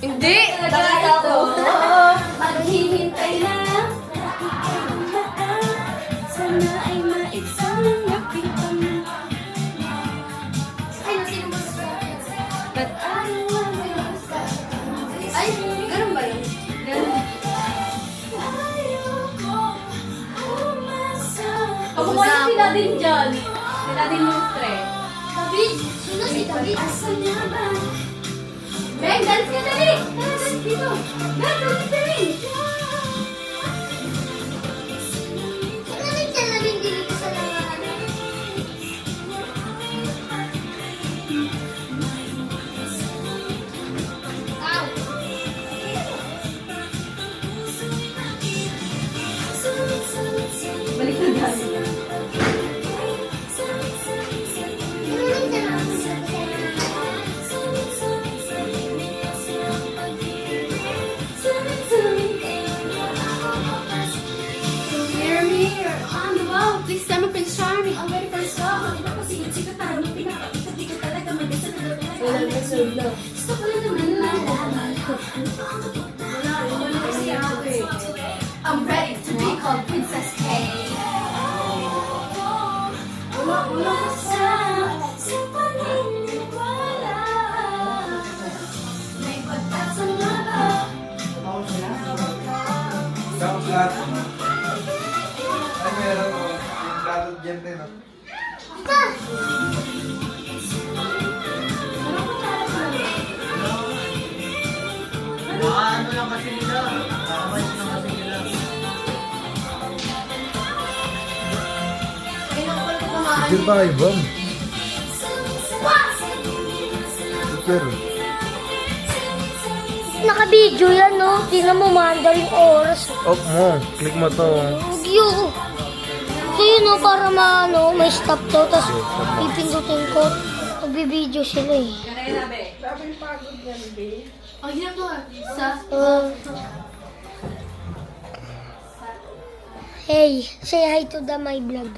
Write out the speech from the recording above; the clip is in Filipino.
Hindi! Talaga ako. Maghihintay na. Sana ay maibsan ang aking pamilya. Ay, sino mo sa But, ay, ganun ba yun? Ganun. Kamukha niya sila din dyan. Sila din yung stress. David! Sino si David? Asan niya ba? Beng, dance ka dali! Tara, dance dito! Beng, dance dali! Ano rin siya nabing dito sa laman? Ow! Balik na dali. Please tell me, Prince Charming. I'm ready for a song. Napasigat-sigat tayo. Pinapakita-di ka talaga. Mag-isa na daw. Walang result na. Gusto ko lang naman nalaman. Wala kasi ako eh. I'm ready to be called Princess K. Wala sa paniniwala. May pagkasama ba? Sounds lahat. Ay, meron mo. Yung dadod dyan din, no? Ano lang kasi nila. Nakabay lang kasi nila. Hindi ba kayo, Bam? Super. Naka-video yan, no? Tingnan mo, maanda rin oras. Off mo. Click mo to. Yung... So yun, no? Para may stop to. Tapos pipindutin ko. Magbibideo sila eh. Oh, yun po. Sa... Hey, say hi to my vlog.